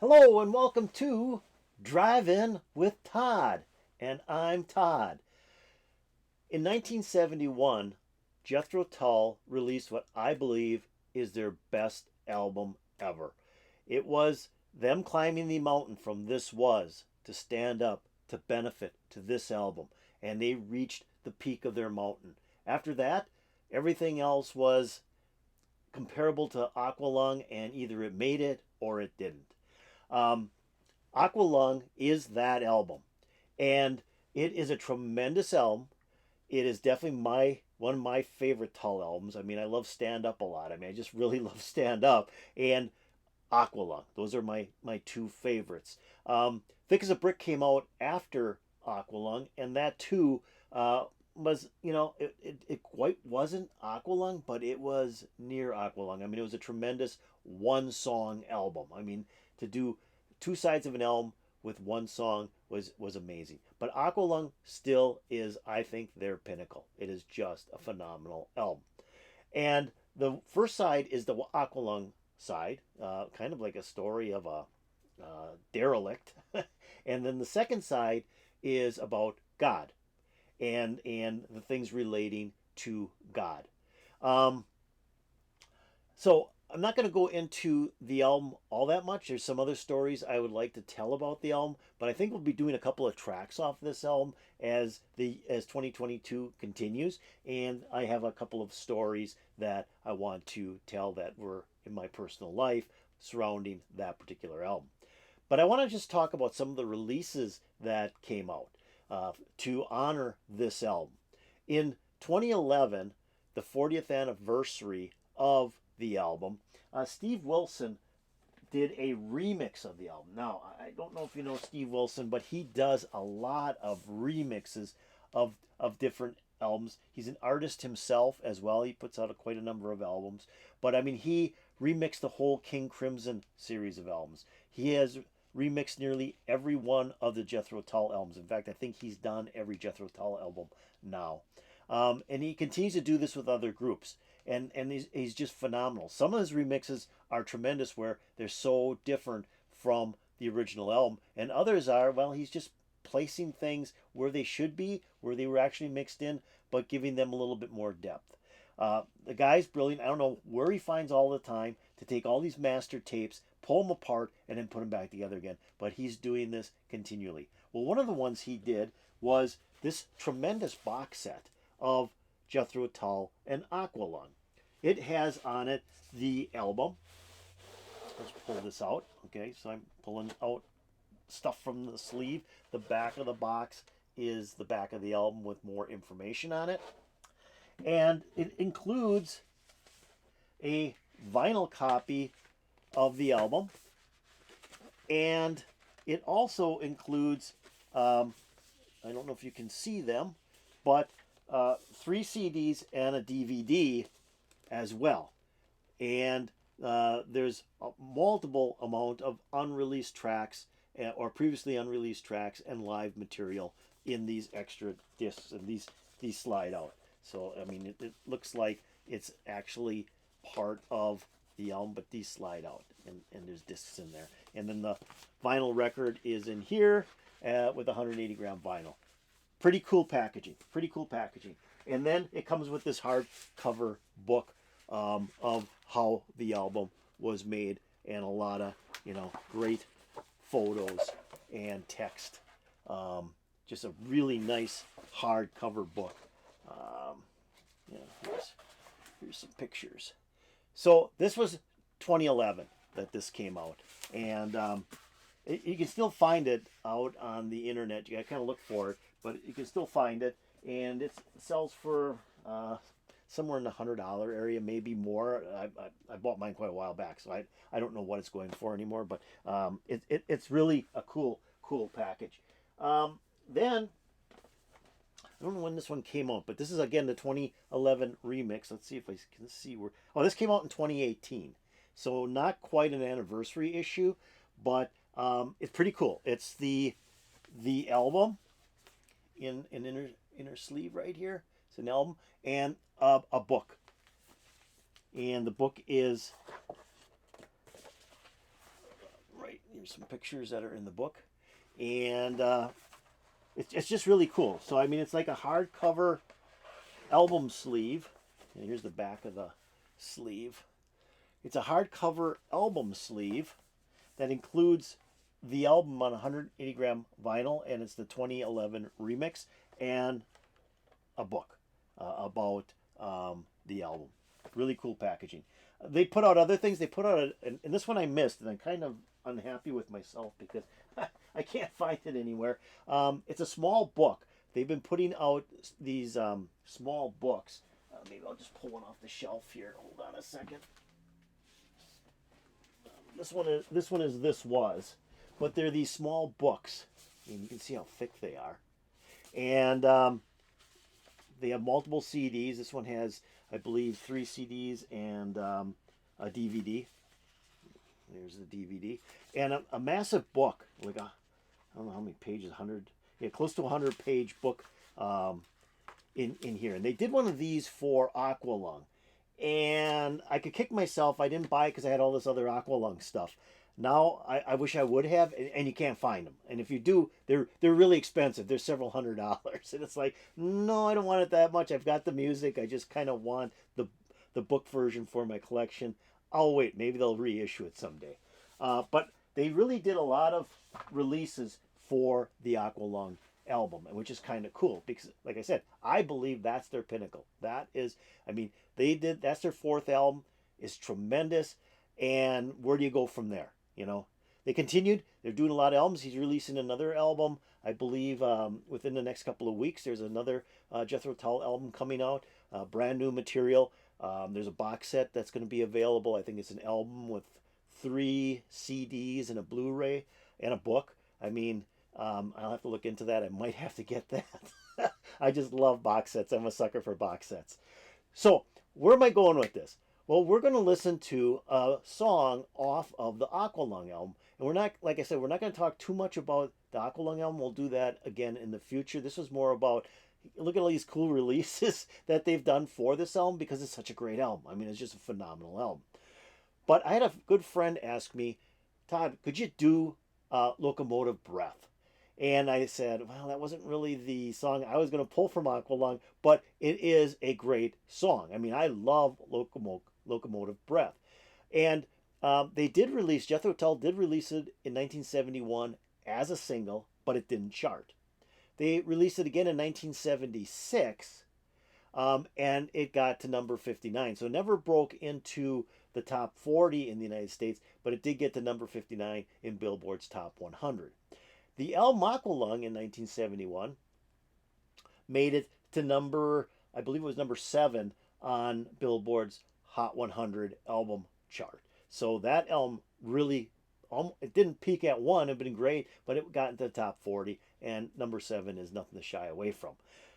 Hello and welcome to Drive In with Todd, and I'm Todd. In 1971, Jethro Tull released what I believe is their best album ever. It was them climbing the mountain from This Was to stand up to benefit to this album, and they reached the peak of their mountain. After that, everything else was comparable to Aqualung, and either it made it or it didn't. Um, Aqualung is that album, and it is a tremendous album. It is definitely my one of my favorite Tull albums. I mean, I love Stand Up a lot. I mean, I just really love Stand Up and Aqualung. Those are my two favorites. Thick as a Brick came out after Aqualung, and that too was, it quite wasn't Aqualung, but it was near Aqualung. I mean, it was a tremendous one song album. I mean, to do two sides of an album with one song was amazing. But Aqualung still is, I think, their pinnacle. It is just a phenomenal album. And the first side is the Aqualung side, kind of like a story of a derelict. And then the second side is about God and the things relating to God. Um, so I'm not going to go into the album all that much. There's some other stories I would like to tell about the album, but I think we'll be doing a couple of tracks off this album as 2022 continues, and I have a couple of stories that I want to tell that were in my personal life surrounding that particular album. But I want to just talk about some of the releases that came out to honor this album. In 2011, the 40th anniversary of the album, Steve Wilson did a remix of the album. Now, I don't know if you know Steve Wilson, but he does a lot of remixes of different albums. He's an artist himself as well. He puts out quite a number of albums. But I mean, he remixed the whole King Crimson series of albums. He has remixed nearly every one of the Jethro Tull albums. In fact, I think he's done every Jethro Tull album now. And he continues to do this with other groups. And he's just phenomenal. Some of his remixes are tremendous where they're so different from the original album. And others are, well, he's just placing things where they should be, where they were actually mixed in, but giving them a little bit more depth. The guy's brilliant. I don't know where he finds all the time to take all these master tapes, pull them apart, and then put them back together again. But he's doing this continually. Well, one of the ones he did was this tremendous box set of Jethro Tull and Aqualung. It has on it the album. Let's pull this out. Okay, so I'm pulling out stuff from the sleeve. The back of the box is the back of the album with more information on it. And it includes a vinyl copy of the album. And it also includes, I don't know if you can see them, but three CDs and a DVD as well. And there's a multiple amount of unreleased tracks or previously unreleased tracks and live material in these extra discs, and these slide out. So I mean, it looks like it's actually part of the album, but these slide out, and there's discs in there. And then the vinyl record is in here with 180 gram vinyl. Pretty cool packaging. Pretty cool packaging. And then it comes with this hardcover book of how the album was made, and a lot of great photos and text. Just a really nice hardcover book. Here's some pictures. So this was 2011 that this came out, and you can still find it out on the internet. You got to kind of look for it, but you can still find it, and it sells for somewhere in the $100 area, maybe more. I bought mine quite a while back, so I don't know what it's going for anymore, but it's really a cool package. Then I don't know when this one came out, but this is again the 2011 remix. Let's see if I can see where. Oh, this came out in 2018, so not quite an anniversary issue, but it's pretty cool. It's the album in an inner sleeve right here. It's an album and a book, and the book is right Here's some pictures that are in the book, and it's just really cool. So I mean, it's like a hardcover album sleeve. And here's the back of the sleeve. It's a hardcover album sleeve that includes the album on 180 gram vinyl, and it's the 2011 remix, and a book about the album. Really cool packaging. They put out other things. They put out, and this one I missed, and I'm kind of unhappy with myself because I can't find it anywhere. It's a small book. They've been putting out these small books. Maybe I'll just pull one off the shelf here. Hold on a second. This was, but they're these small books. And you can see how thick they are, and they have multiple CDs. This one has, I believe, 3 CDs and a DVD. There's the DVD and a massive book, like I don't know how many pages, 100, yeah, close to 100-page book in here. And they did one of these for Aqualung, and I could kick myself. I didn't buy it because I had all this other Aqualung stuff. Now I wish I would have, and you can't find them. And if you do, they're really expensive. They're several $100s, and it's like, no, I don't want it that much. I've got the music. I just kind of want the book version for my collection. I'll wait. Maybe they'll reissue it someday. But they really did a lot of releases for the Aqualung album, which is kind of cool because, like I said, I believe that's their pinnacle. That is, I mean, that's their 4th album. It's tremendous. And where do you go from there? You know, they continued. They're doing a lot of albums. He's releasing another album, I believe, within the next couple of weeks. There's another Jethro Tull album coming out, brand new material. There's a box set that's going to be available. I think it's an album with 3 CDs and a Blu-ray and a book. I mean, I'll have to look into that. I might have to get that. I just love box sets. I'm a sucker for box sets. So where am I going with this? Well, we're going to listen to a song off of the Aqualung album. And we're not, like I said, we're not going to talk too much about the Aqualung album. We'll do that again in the future. This was more about, look at all these cool releases that they've done for this album because it's such a great album. I mean, it's just a phenomenal album. But I had a good friend ask me, Todd, could you do Locomotive Breath? And I said, well, that wasn't really the song I was going to pull from Aqualung, but it is a great song. I mean, I love Locomotive Breath. And they did release, Jethro Tull did release it in 1971 as a single, but it didn't chart. They released it again in 1976, and it got to number 59. So it never broke into the top 40 in the United States, but it did get to number 59 in Billboard's top 100. The album Aqualung in 1971 made it to number, I believe it was number 7 on Billboard's Hot 100 album chart. So that album really, it didn't peak at 1, it'd been great, but it got into the top 40, and number 7 is nothing to shy away from.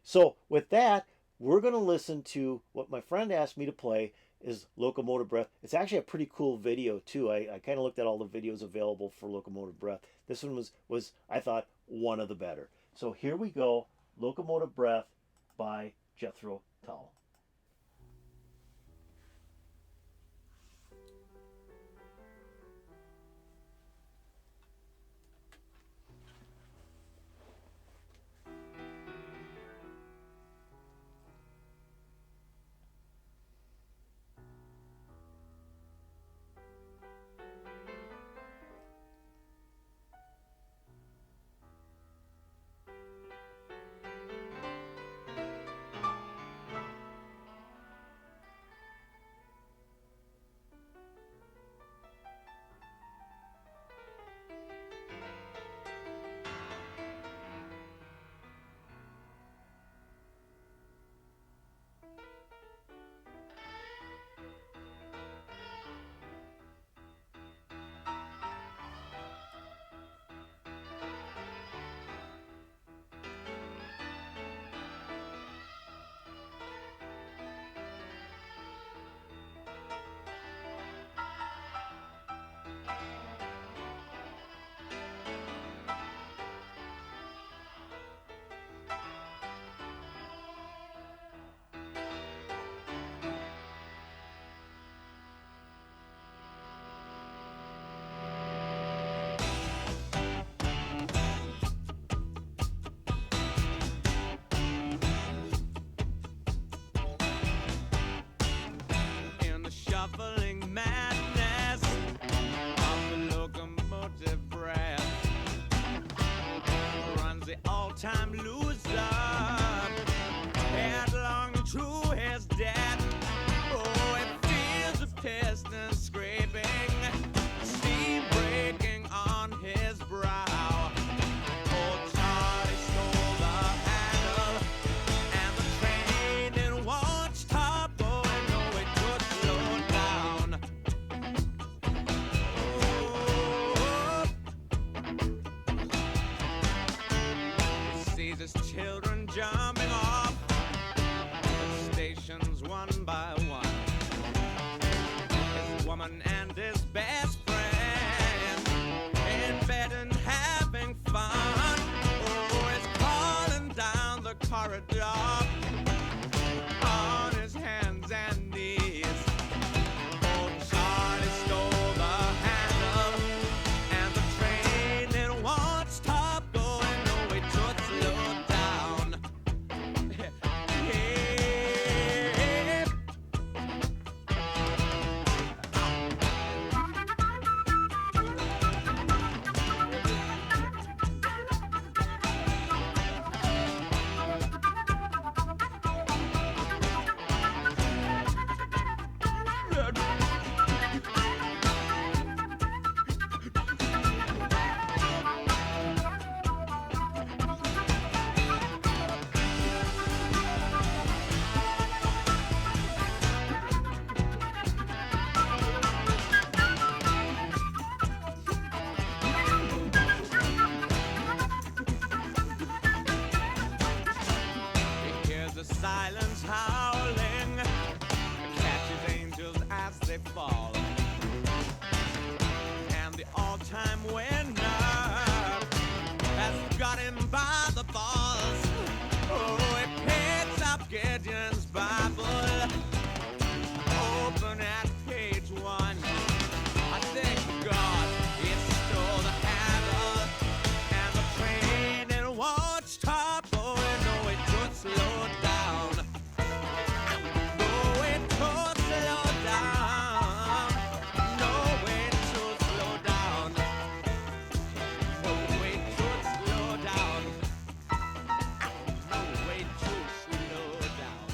So with that, we're going to listen to what my friend asked me to play is Locomotive Breath. It's actually a pretty cool video too. I kind of looked at all the videos available for Locomotive Breath. This one was I thought one of the better. So here we go, Locomotive Breath by Jethro Tull. shuffling madness of the locomotive breath runs the all-time loser headlong to his death. Oh, it feels the piston scraping, steam breaking on his brow. Old Charlie stole the handle, and the train it won't stop going. No, it could slow down. Oh, he sees his children jumping off the stations one by one. His woman and his best friend in bed and having fun. Oh, he's crawling down the corridor on his hands and knees. Oh, Charlie stole the handle, and the train it won't stop going. No, it should slow down. Hey. He hears the silence howling, catches angels as they fall, and the all-time winner has got him by the balls. Oh, he picks up Gideon's Bible, open at page 1. I thank God he stole the handle, and the train it won't stop going. No, it could slow down. No, it could slow down. No, it could slow down. No, it could slow down. No, it could slow down.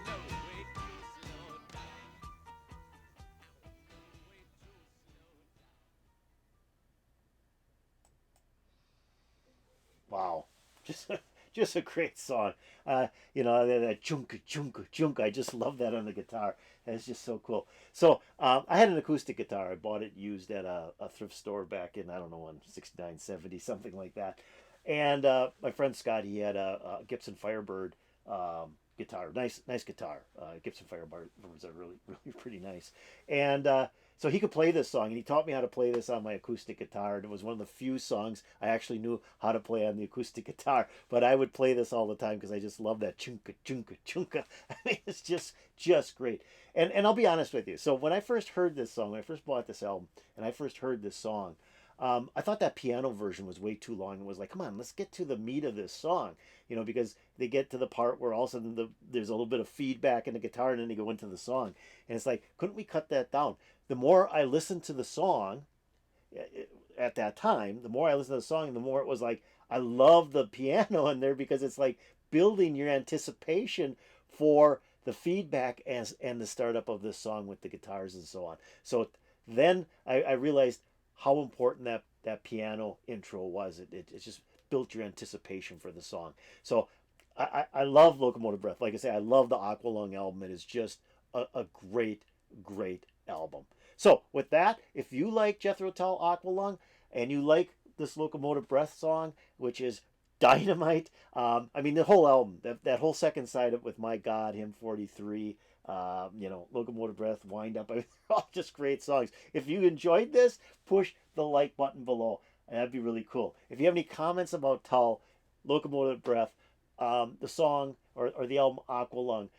No, it could slow down. Wow, just a great song. That chunka chunka chunka. I just love that on the guitar. That's just so cool. So I had an acoustic guitar. I bought it used at a thrift store back in, I don't know, in 69, 70, something like that. And my friend Scott, he had a Gibson Firebird guitar. Nice guitar. Gibson Firebirds are really pretty nice. And so he could play this song, and he taught me how to play this on my acoustic guitar. And it was one of the few songs I actually knew how to play on the acoustic guitar. But I would play this all the time because I just love that chunka chunka chunka. I mean, it's just great. And I'll be honest with you. So when I first heard this song, when I first bought this album, and I first heard this song, I thought that piano version was way too long. It was like, come on, let's get to the meat of this song, because they get to the part where all of a sudden there's a little bit of feedback in the guitar, and then they go into the song, and it's like, couldn't we cut that down? The more I listened to the song at that time, the more I listened to the song, the more it was like, I love the piano in there because it's like building your anticipation for the feedback and the startup of this song with the guitars and so on. So then I realized how important that piano intro was. It just built your anticipation for the song. So I love Locomotive Breath. Like I say, I love the Aqualung album. It is just a great album. So with that, if you like Jethro Tull Aqualung and you like this Locomotive Breath song, which is dynamite, the whole album, that whole second side of it with My God, Hymn 43, Locomotive Breath, Wind Up, they're all just great songs. If you enjoyed this, push the like button below. That'd be really cool. If you have any comments about Tull, Locomotive Breath, the song, or the album Aqualung,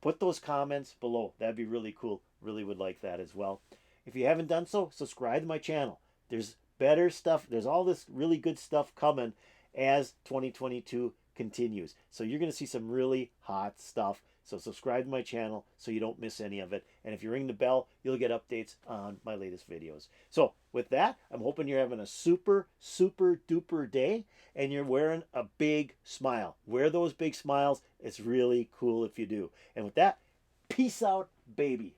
put those comments below. That'd be really cool. Really would like that as well. If you haven't done so, subscribe to my channel. There's better stuff. There's all this really good stuff coming as 2022 continues. So you're going to see some really hot stuff. So subscribe to my channel so you don't miss any of it. And if you ring the bell, you'll get updates on my latest videos. So with that, I'm hoping you're having a super, super duper day and you're wearing a big smile. Wear those big smiles. It's really cool if you do. And with that, peace out, baby.